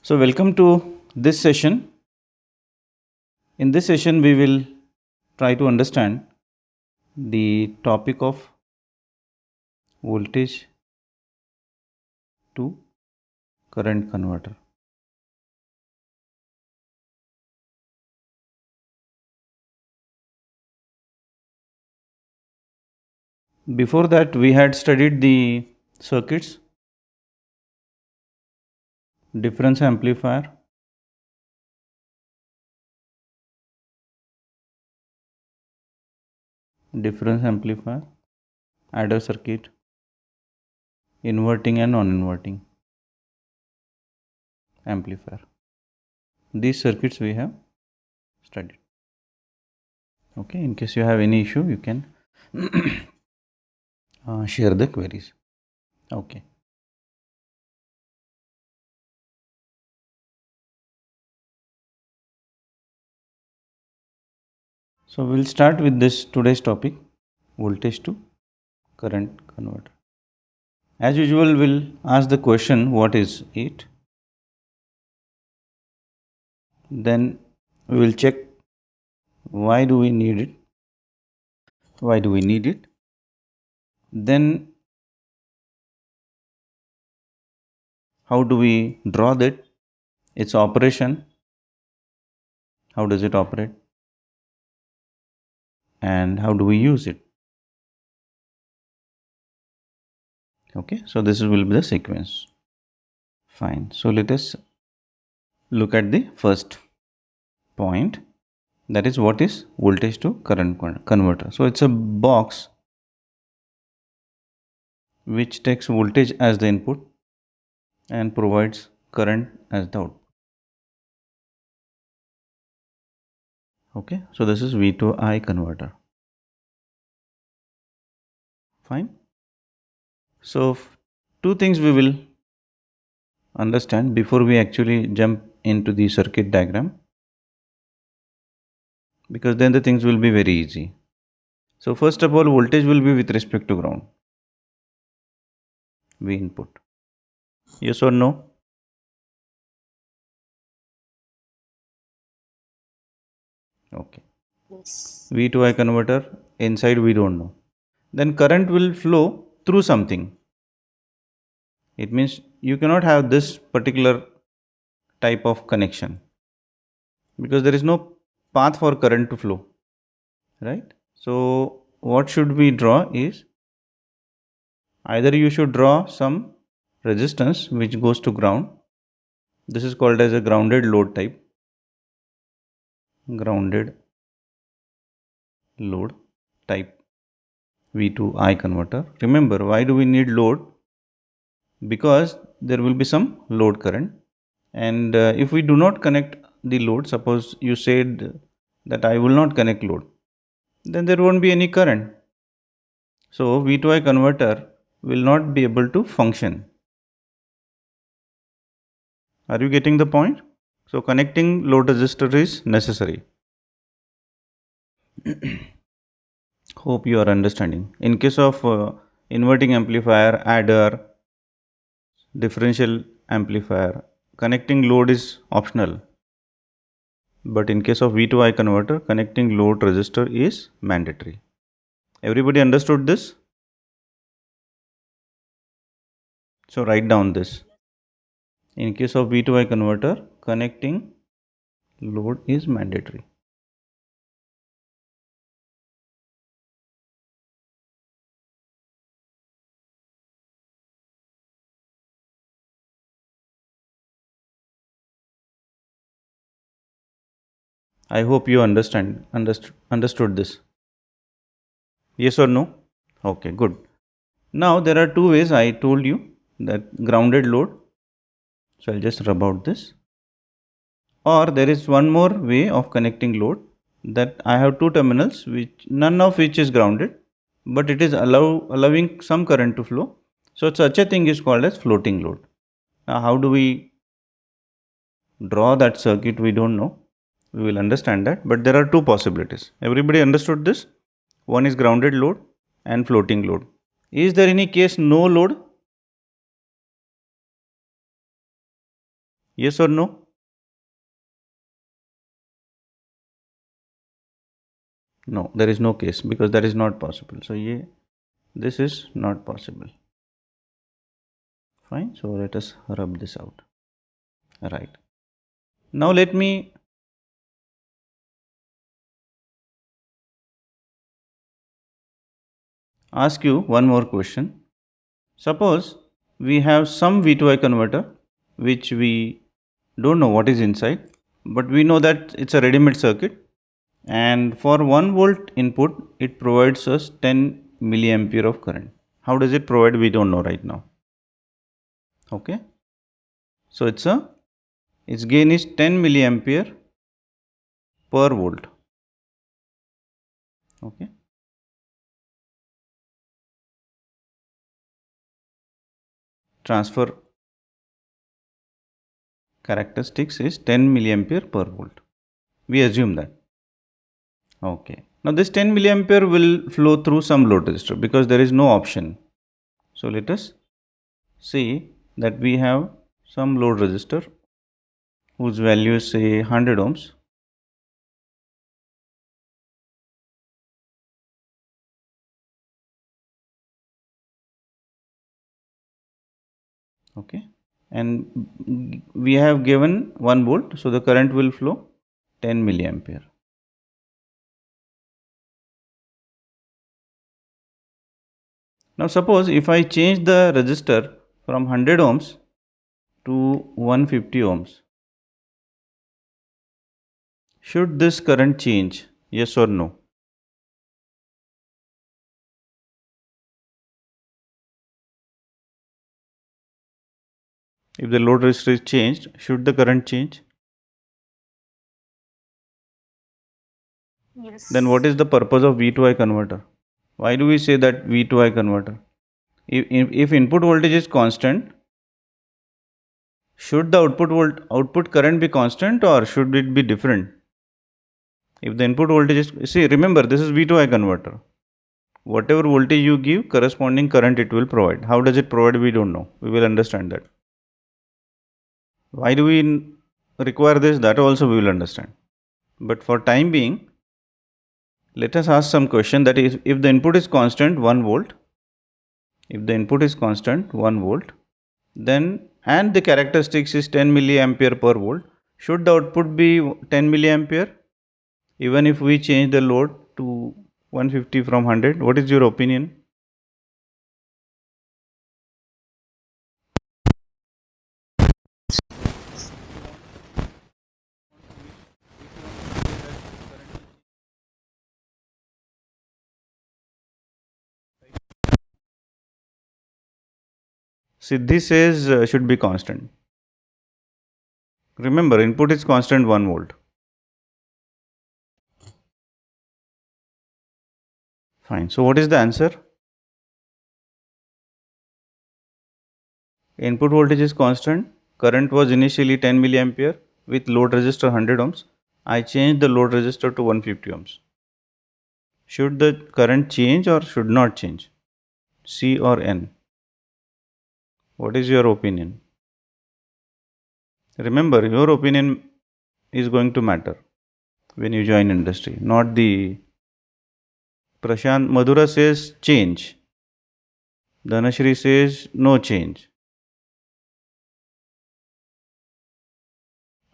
So, welcome to this session. In this session, we will try to understand the topic of voltage to current converter. Before that, we had studied the circuits, difference amplifier, adder circuit, inverting and non-inverting amplifier. These circuits we have studied. Okay, in case you have any issue, you can share the queries. Okay. So we'll start with this today's topic, voltage to current converter. As usual, we'll ask the question, what is it? Then we will check why do we need it? Why do we need it? Then how do we draw that? Its operation. How does it operate? And how do we use it? Okay, so this will be the sequence. Fine. So let us look at the first point, that is what is voltage to current converter. So it's a box which takes voltage as the input and provides current as the output. Okay, so this is V to I converter. Fine. So two things we will understand before we actually jump into the circuit diagram, because then the things will be very easy. So first of all, voltage will be with respect to ground, V input. Yes or no? Okay. Yes. V to I converter, inside we don't know. Then current will flow through something. It means you cannot have this particular type of connection because there is no path for current to flow, right? So what should we draw is, either you should draw some resistance which goes to ground. This is called as a grounded load type. Grounded load type V to I converter. Remember, why do we need load? Because there will be some load current, and if we do not connect the load, suppose you said that I will not connect load, then there won't be any current. So V to I converter will not be able to function. Are you getting the point? So connecting load resistor is necessary. Hope you are understanding. In case of inverting amplifier, adder, differential amplifier, connecting load is optional. But in case of V to I converter, connecting load resistor is mandatory. Everybody understood this? So write down this. In case of V to I converter, connecting load is mandatory. I hope you understood this. Yes or no? Okay, good. Now there are two ways I told you, that grounded load. So I'll just rub out this. Or there is one more way of connecting load, that I have two terminals which none of which is grounded, but it is allowing some current to flow. So such a thing is called as floating load. Now how do we draw that circuit? We don't know. We will understand that, but there are two possibilities. Everybody understood this? One is grounded load and floating load. Is there any case no load? Yes or no? No, there is no case because that is not possible. So this is not possible. Fine. So let us rub this out. Right. Now let me ask you one more question. Suppose we have some V to I converter which we don't know what is inside, but we know that it's a ready-made circuit, and for 1 volt input it provides us 10 milliampere of current. How does it provide? We don't know right now. Okay. So its gain is 10 milliampere per volt. Okay. Transfer characteristics is 10 milliampere per volt. We assume that. Okay. Now this 10 milliampere will flow through some load resistor because there is no option. So let us see that we have some load resistor whose value is say 100 ohms. Okay. And we have given 1 volt, so the current will flow 10 milliampere. Now suppose if I change the resistor from 100 ohms to 150 ohms, should this current change? Yes or no? If the load resistor is changed, should the current change? Yes. Then what is the purpose of V to I converter? Why do we say that V to I converter? If input voltage is constant, should the output current be constant or should it be different? If the input voltage is, see, remember this is V to I converter. Whatever voltage you give, corresponding current it will provide. How does it provide? We don't know. We will understand that. Why do we require this? That also we will understand. But for time being, let us ask some question, that is, if the input is constant 1 volt, if the input is constant 1 volt, then and the characteristics is 10 milliampere per volt, should the output be 10 milliampere even if we change the load to 150 from 100? What is your opinion? Siddhi says should be constant. Remember, input is constant 1 volt. Fine. So what is the answer? Input voltage is constant. Current was initially 10 milliampere with load resistor 100 ohms. I changed the load resistor to 150 ohms. Should the current change or should not change? C or N? What is your opinion? Remember, your opinion is going to matter when you join industry, not the Prashant. Madhura says change. Dhanashri says no change.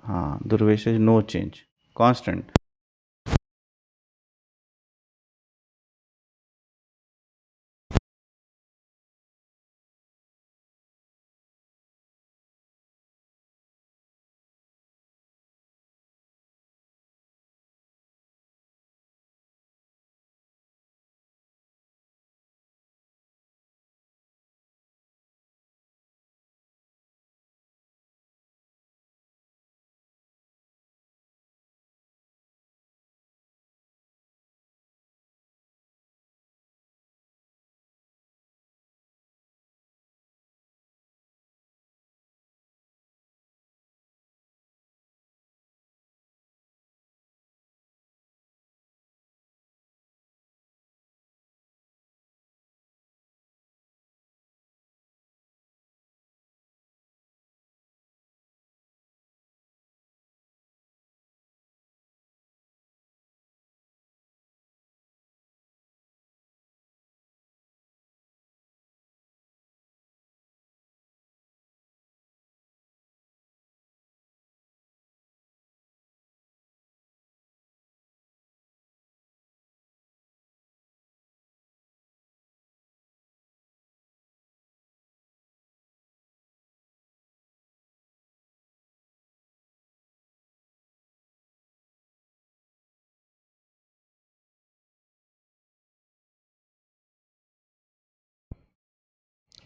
Durvesh says no change. Constant.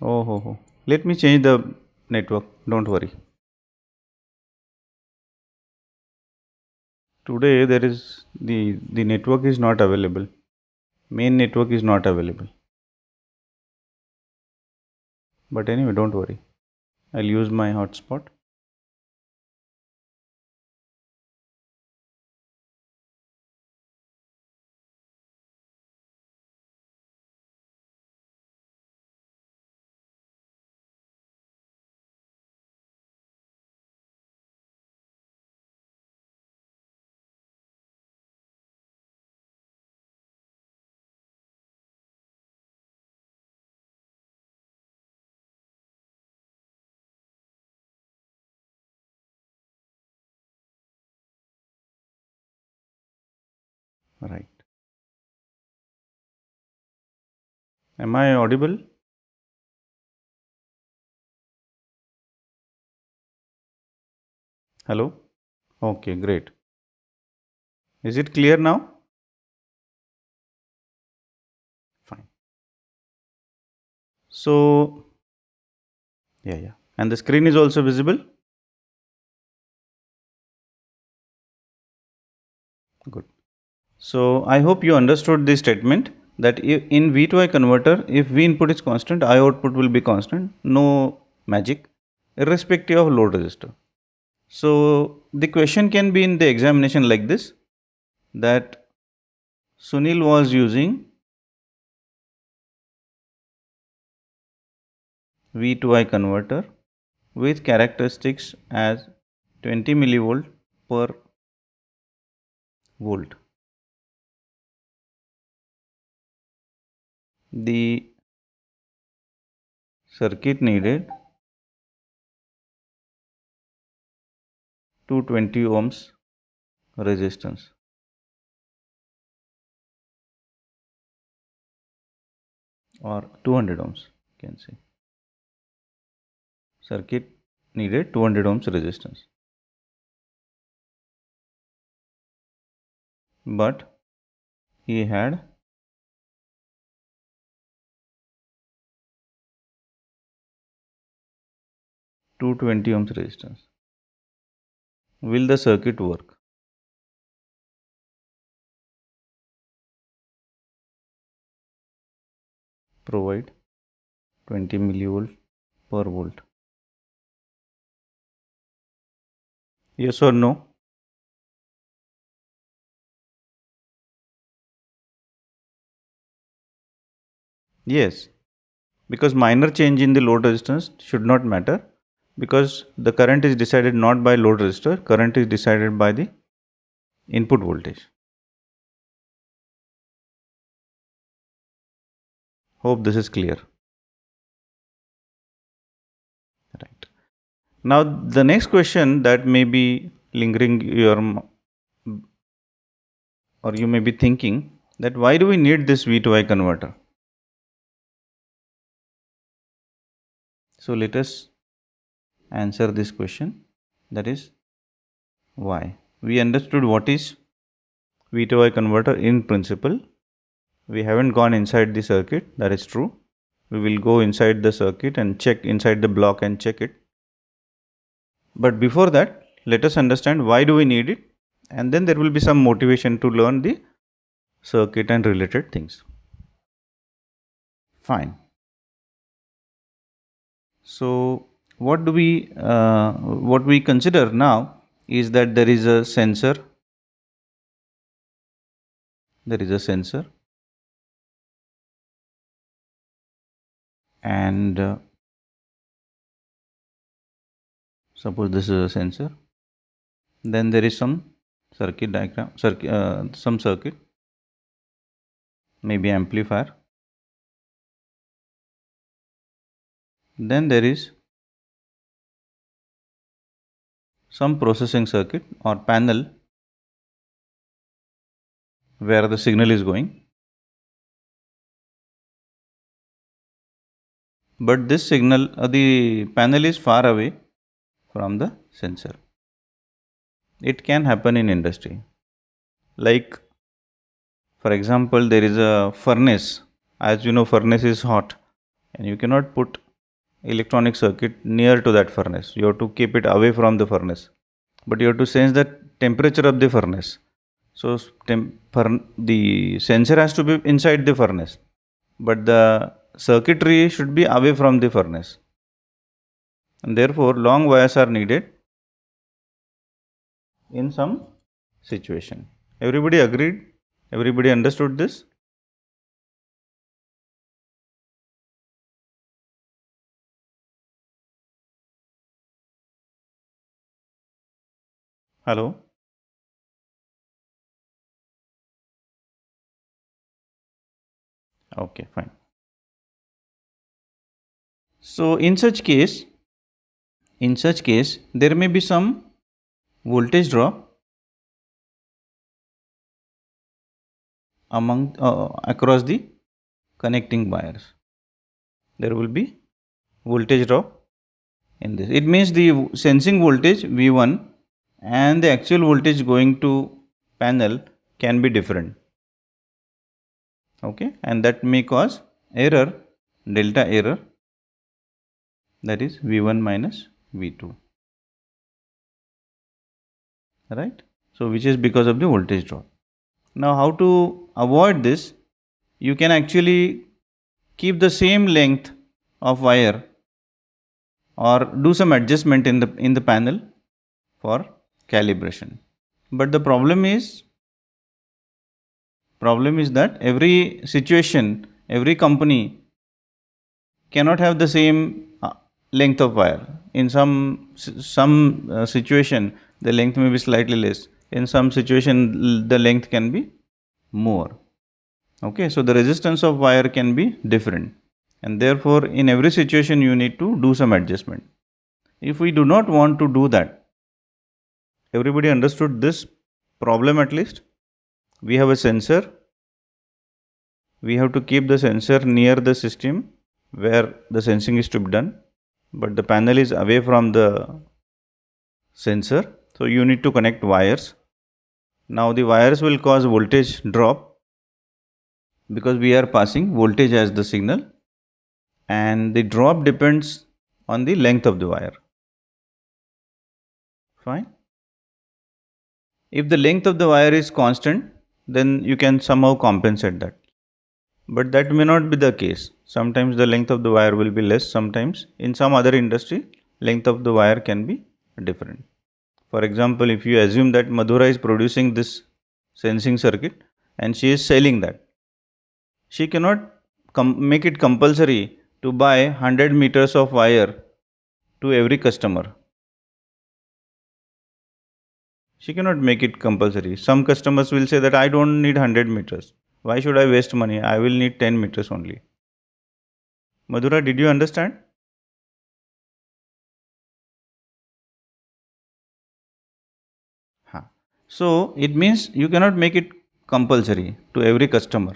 Oh. Let me change the network. Don't worry. Today there is the network is not available. Main network is not available. But anyway, don't worry. I'll use my hotspot. Right. Am I audible? Hello? Okay, great. Is it clear now? Fine. So, yeah. And the screen is also visible? Good. So, I hope you understood this statement that in V to I converter, if V input is constant, I output will be constant. No magic, irrespective of load resistor. So, the question can be in the examination like this, that Sunil was using V to I converter with characteristics as 20 millivolt per volt. The circuit needed 220 ohms resistance. Or 200 ohms, you can say. Circuit needed 200 ohms resistance. But he had 220 ohms resistance. Will the circuit work? Provide 20 millivolt per volt. Yes or no? Yes, because minor change in the load resistance should not matter, because the current is decided not by load resistor, current is decided by the input voltage. Hope this is clear. Right. Now the next question that may be lingering or you may be thinking, that why do we need this V to I converter? So let us answer this question, that is why. We understood what is V to I converter in principle. We haven't gone inside the circuit, that is true. We will go inside the circuit and check inside the block and check it. But before that, let us understand why do we need it, and then there will be some motivation to learn the circuit and related things. Fine. So what we consider now is that there is a sensor. There is a sensor, and suppose this is a sensor. Then there is some circuit diagram, some circuit, maybe amplifier. Then there is some processing circuit or panel where the signal is going. But this signal, the panel is far away from the sensor. It can happen in industry. Like, for example, there is a furnace. As you know, furnace is hot and you cannot put electronic circuit near to that furnace. You have to keep it away from the furnace, but you have to sense the temperature of the furnace. So the sensor has to be inside the furnace, but the circuitry should be away from the furnace, and therefore long wires are needed in some situation. Everybody agreed? Everybody understood this? Hello? Okay, fine. So in such case, there may be some voltage drop among across the connecting wires. There will be voltage drop in this. It means the sensing voltage V1 and the actual voltage going to panel can be different. Okay, and that may cause error, delta error, that is V1 minus V2. Right? So which is because of the voltage drop. Now how to avoid this? You can actually keep the same length of wire or do some adjustment in the panel for calibration. But the problem is that every situation, every company cannot have the same length of wire. In some situation, the length may be slightly less. In some situation, the length can be more. Okay, so the resistance of wire can be different, and therefore in every situation you need to do some adjustment. If we do not want to do that, everybody understood this problem at least? We have a sensor. We have to keep the sensor near the system where the sensing is to be done, but the panel is away from the sensor. So you need to connect wires. Now the wires will cause voltage drop because we are passing voltage as the signal, and the drop depends on the length of the wire. Fine. If the length of the wire is constant, then you can somehow compensate that. But that may not be the case. Sometimes the length of the wire will be less, sometimes in some other industry, length of the wire can be different. For example, if you assume that Madhura is producing this sensing circuit and she is selling that, she cannot make it compulsory to buy 100 meters of wire to every customer. She cannot make it compulsory. Some customers will say that I don't need 100 meters. Why should I waste money? I will need 10 meters only. Madhura, did you understand? So it means you cannot make it compulsory to every customer.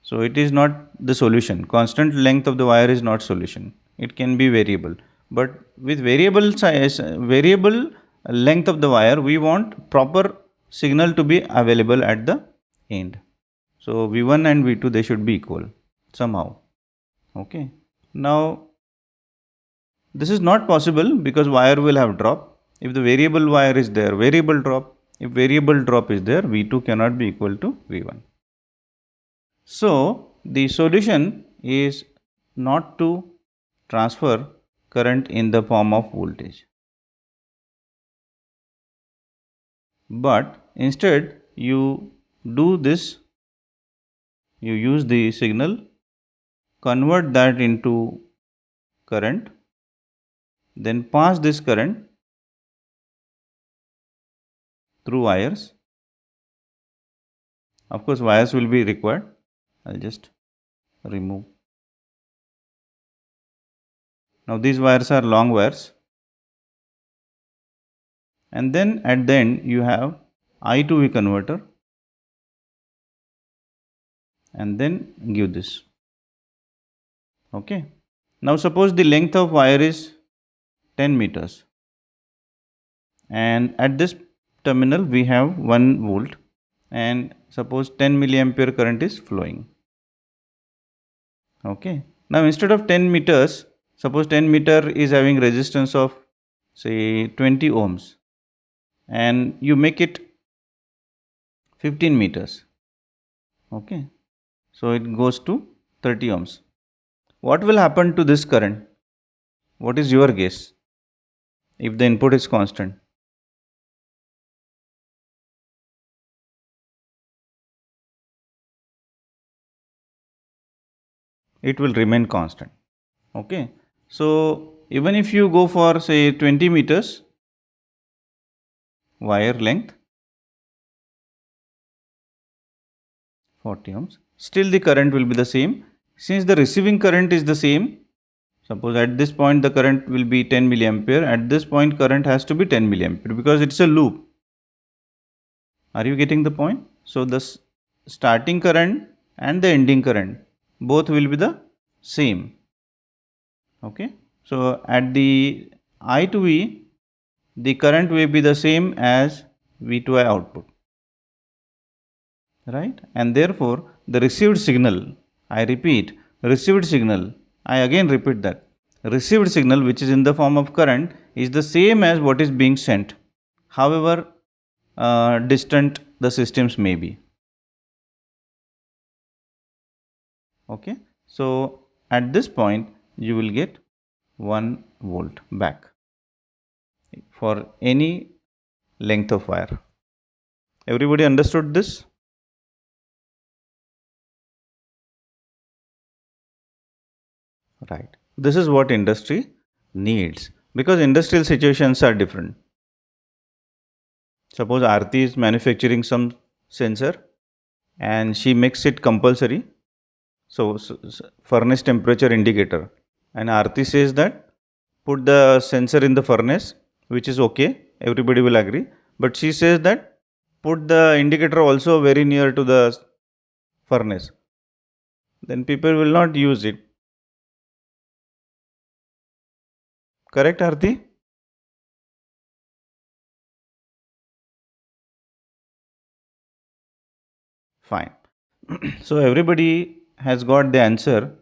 So it is not the solution. Constant length of the wire is not solution. It can be variable. But with variable size, variable length of the wire, we want proper signal to be available at the end. So V1 and V2, they should be equal somehow. Okay. Now this is not possible because wire will have drop. If the variable wire is there, variable drop. If variable drop is there, V2 cannot be equal to V1. So the solution is not to transfer current in the form of voltage, but instead you do this, you use the signal, convert that into current, then pass this current through wires. Of course, wires will be required. I'll just remove. Now these wires are long wires, and then at the end you have I to V converter, and then give this. Okay. Now suppose the length of wire is 10 meters, and at this terminal we have 1 volt, and suppose 10 milliampere current is flowing. Okay. Now instead of 10 meters, suppose 10 meter is having resistance of say 20 ohms and you make it 15 meters. Okay, so it goes to 30 ohms. What will happen to this current? What is your guess if the input is constant? It will remain constant. Okay, so even if you go for say 20 meters wire length, 40 ohms, still the current will be the same. Since the receiving current is the same, suppose at this point the current will be 10 milliampere, at this point current has to be 10 milliampere because it's a loop. Are you getting the point? So the starting current and the ending current both will be the same. Okay, so at the I to V, the current will be the same as V to I output, right? And therefore the received signal, I repeat, received signal, I again repeat that, received signal which is in the form of current is the same as what is being sent, however distant the systems may be. Okay, so at this point you will get 1 volt back for any length of wire. Everybody understood this? Right. This is what industry needs because industrial situations are different. Suppose Aarti is manufacturing some sensor and she makes it compulsory. So, furnace temperature indicator, and Aarti says that put the sensor in the furnace, which is okay, everybody will agree. But she says that put the indicator also very near to the furnace. Then people will not use it. Correct, Aarti? Fine. So everybody has got the answer.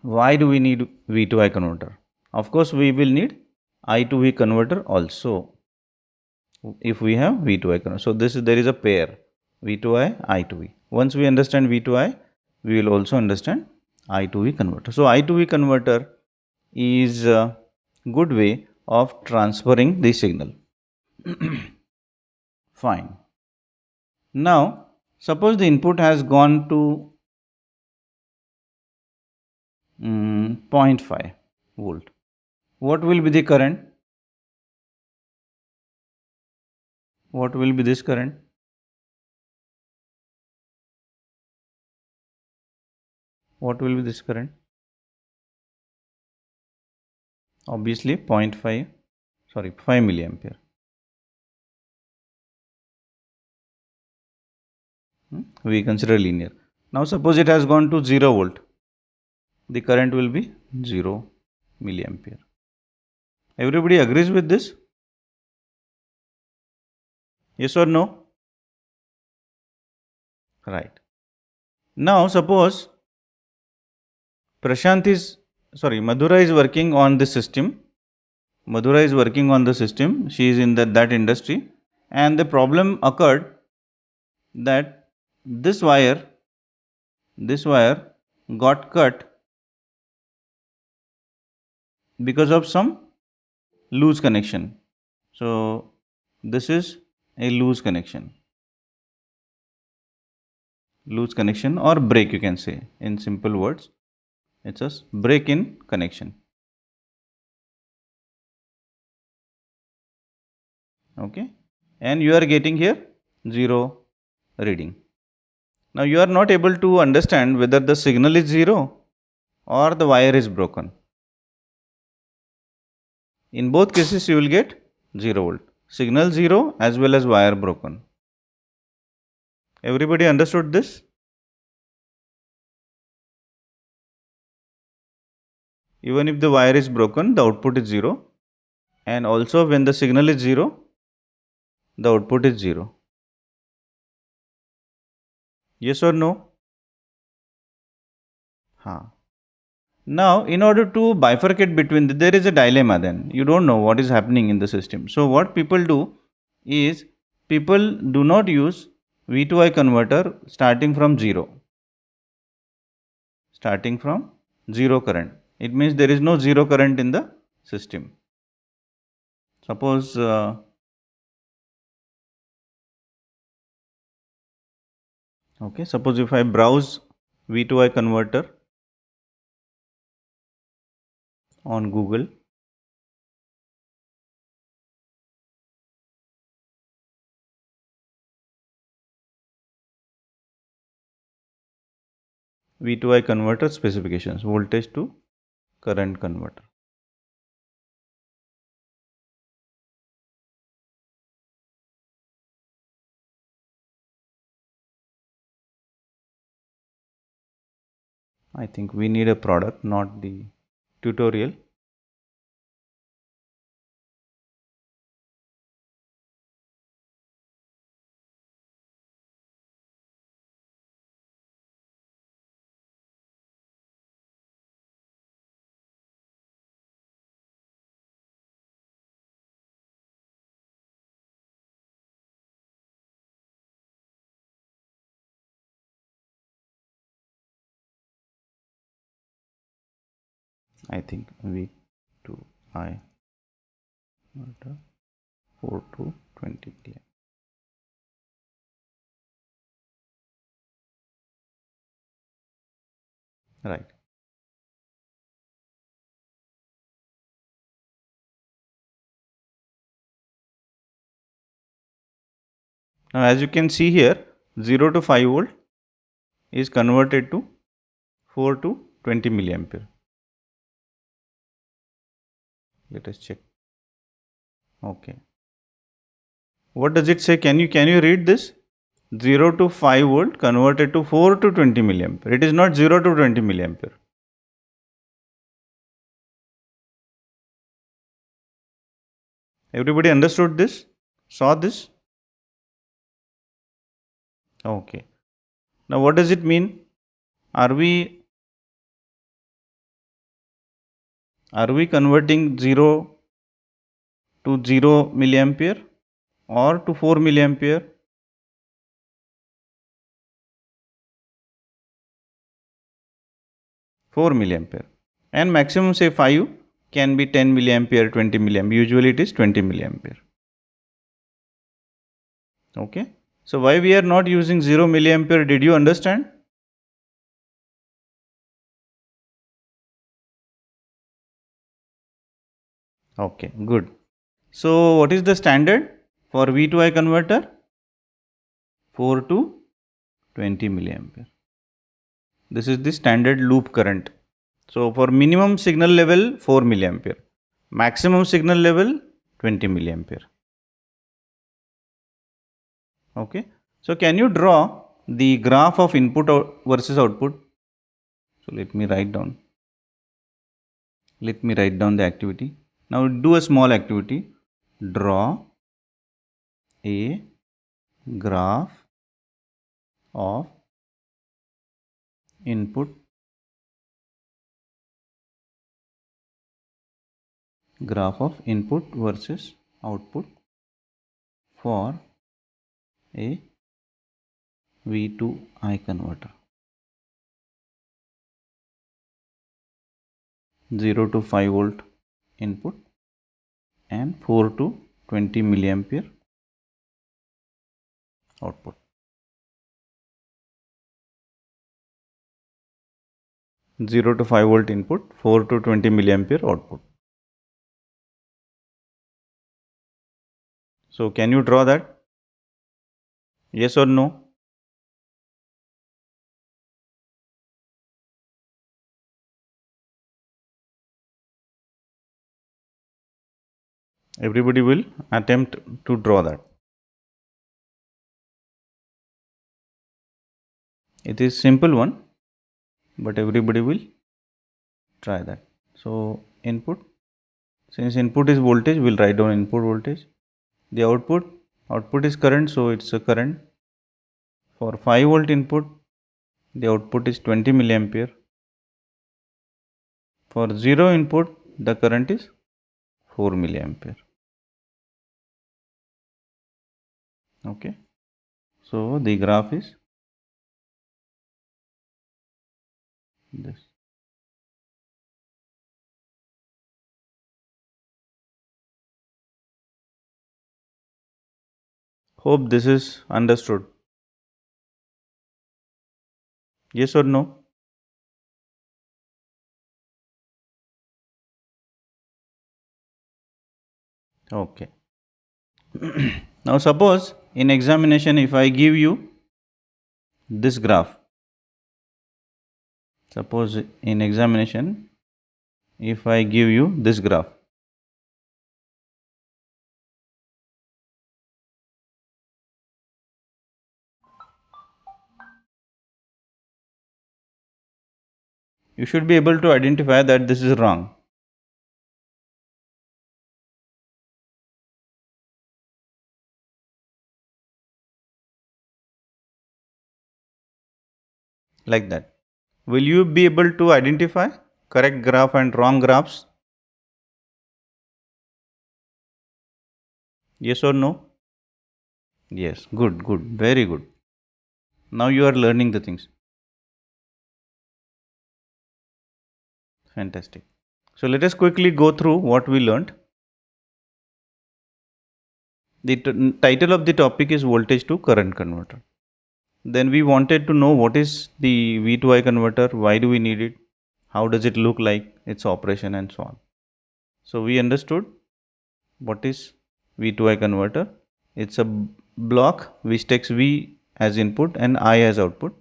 Why do we need V to I converter? Of course, we will need I to V converter also if we have V to I converter. So this is, there is a pair V to I to V. Once we understand V to I, we will also understand I to V converter. So I to V converter is a good way of transferring the signal. Fine. Now, suppose the input has gone to 0.5 volt. What will be the current? What will be this current? What will be this current? Obviously 0.5, sorry, 5 milliampere. We consider linear. Now suppose it has gone to 0 volt. The current will be 0 milliampere. Everybody agrees with this? Yes or no? Right. Now suppose Madhura is working on the system. Madhura is working on the system. She is in that industry. And the problem occurred that this wire got cut because of some loose connection. So this is a loose connection or break, you can say in simple words. It's a break in connection. Okay, and you are getting here 0 reading. Now you are not able to understand whether the signal is 0 or the wire is broken. In both cases you will get 0 volt. Signal 0 as well as wire broken. Everybody understood this? Even if the wire is broken, the output is 0. And also when the signal is 0, the output is 0. Yes or no? Now, in order to bifurcate between, there is a dilemma then. You don't know what is happening in the system. So, what people do is, people do not use V2I converter starting from 0. Starting from 0 current. It means there is no 0 current in the system. Suppose suppose if I browse V2I converter on Google, V2I converter specifications, voltage to current converter. I think we need a product, not the tutorial. I think V2I 4 to 20 milliamp. Right. Now, as you can see here, 0 to 5 volt is converted to 4 to 20 milliampere. Let us check. Okay. What does it say? Can you read this? 0 to 5 volt converted to 4 to 20 milliampere. It is not 0 to 20 milliampere. Everybody understood this? Saw this? Okay. Now, what does it mean? Are we converting 0 to 0 milliampere or to 4 milliampere? Four milliampere, and maximum say 5 can be 10 milliampere, 20 milliampere. Usually it is 20 milliampere. Okay. So why we are not using 0 milliampere? Did you understand? Okay, good. So what is the standard for V2I converter? 4 to 20 milliampere. This is the standard loop current. So for minimum signal level 4 milliampere, maximum signal level 20 milliampere. Okay. So can you draw the graph of input versus output? So let me write down. Let me write down the activity. Now do a small activity. Draw a graph of input versus output for a V2I converter. 0 to 5 volt input and 4 to 20 milliampere output. 0 to 5 volt input, 4 to 20 milliampere output. So can you draw that? Yes or no? Everybody will attempt to draw that. It is simple one, but everybody will try that. So input, since input is voltage, we'll write down input voltage. The output is current, so it's a current. For 5 volt input, the output is 20 milliampere. For 0 input, the current is 4 milliampere. Okay. So the graph is this. Hope this is understood. Yes or no? Okay. Now suppose in examination if I give you this graph. Suppose in examination if I give you this graph. You should be able to identify that this is wrong. Like that. Will you be able to identify correct graph and wrong graphs? Yes or no? Yes. Good, good. Very good. Now you are learning the things. Fantastic. So let us quickly go through what we learned. The title of the topic is voltage to current converter. Then we wanted to know what is the V to I converter, why do we need it, how does it look like, its operation and so on. So we understood what is V to I converter. It's a block which takes V as input and I as output.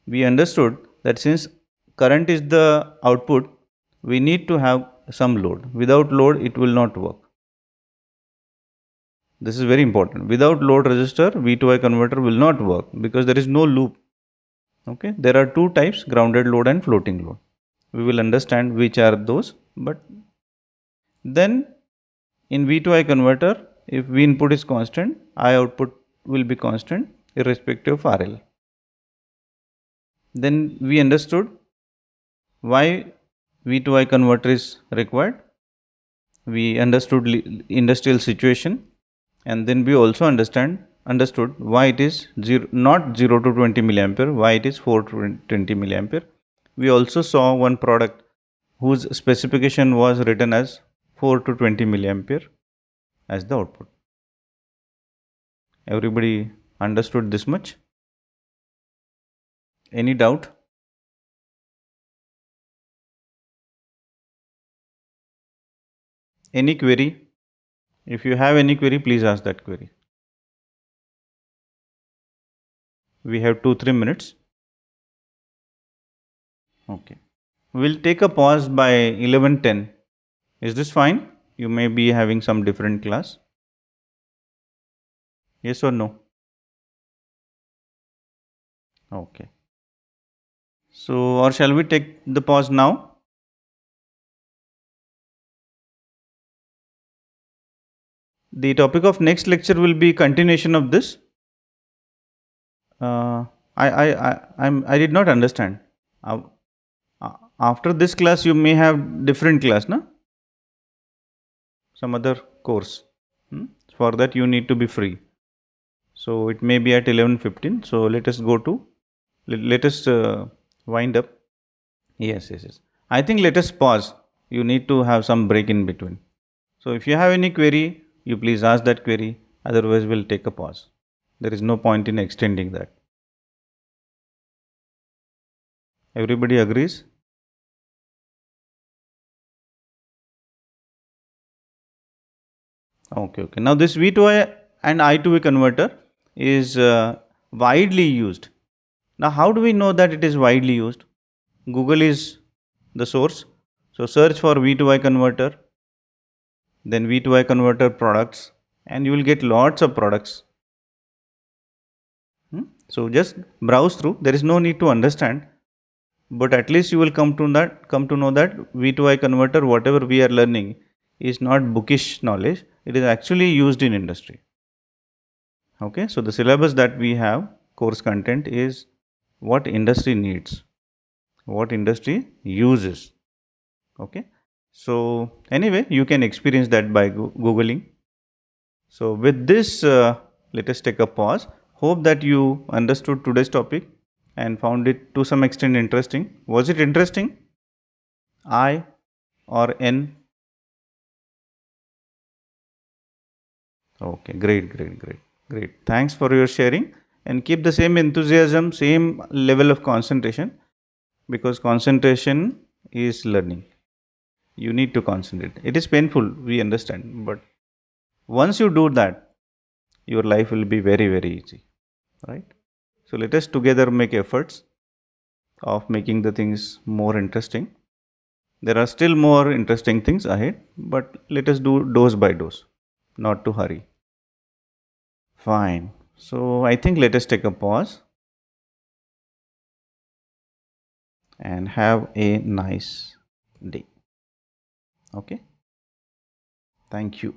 We understood that since current is the output, we need to have some load. Without load, it will not work. This is very important. Without load resistor, V to I converter will not work because there is no loop. Okay, there are two types, grounded load and floating load. We will understand which are those, but then in V to I converter, if V input is constant, I output will be constant irrespective of RL. Then we understood why V to I converter is required. We understood industrial situation, and then we also understood why it is not 0 to 20 milliampere, why it is 4 to 20 milliampere. We also saw one product whose specification was written as 4 to 20 milliampere as the output. Everybody understood this much? Any doubt? Any query? If you have any query, please ask that query. We have 2-3 minutes. Okay. We'll take a pause by 11:10. Is this fine? You may be having some different class. Yes or no? Okay. So, or shall we take the pause now? The topic of next lecture will be continuation of this. I did not understand. After this class, you may have different class, no? Some other course. For that, you need to be free. So it may be at 11:15. So let us go to. Let us wind up. Yes. I think let us pause. You need to have some break in between. So if you have any query, you please ask that query. Otherwise, we'll take a pause. There is no point in extending that. Everybody agrees? Okay. Now this V to I and I to V converter is widely used. Now how do we know that it is widely used? Google is the source. So search for V to I converter, then V to I converter products, and you will get lots of products. So just browse through. There is no need to understand, but at least you will come to know that V to I converter, whatever we are learning, is not bookish knowledge. It is actually used in industry. Okay, so the syllabus that we have, course content, is what industry needs, what industry uses. Okay, so anyway, you can experience that by googling. So with this, let us take a pause. Hope that you understood today's topic and found it to some extent interesting. Was it interesting? I or N? Okay, great. Thanks for your sharing, and keep the same enthusiasm, same level of concentration, because concentration is learning. You need to concentrate. It is painful, we understand, but once you do that, your life will be very easy, right? So let us together make efforts of making the things more interesting. There are still more interesting things ahead, but let us do dose by dose, not to hurry. Fine. So I think let us take a pause and have a nice day. Okay. Thank you.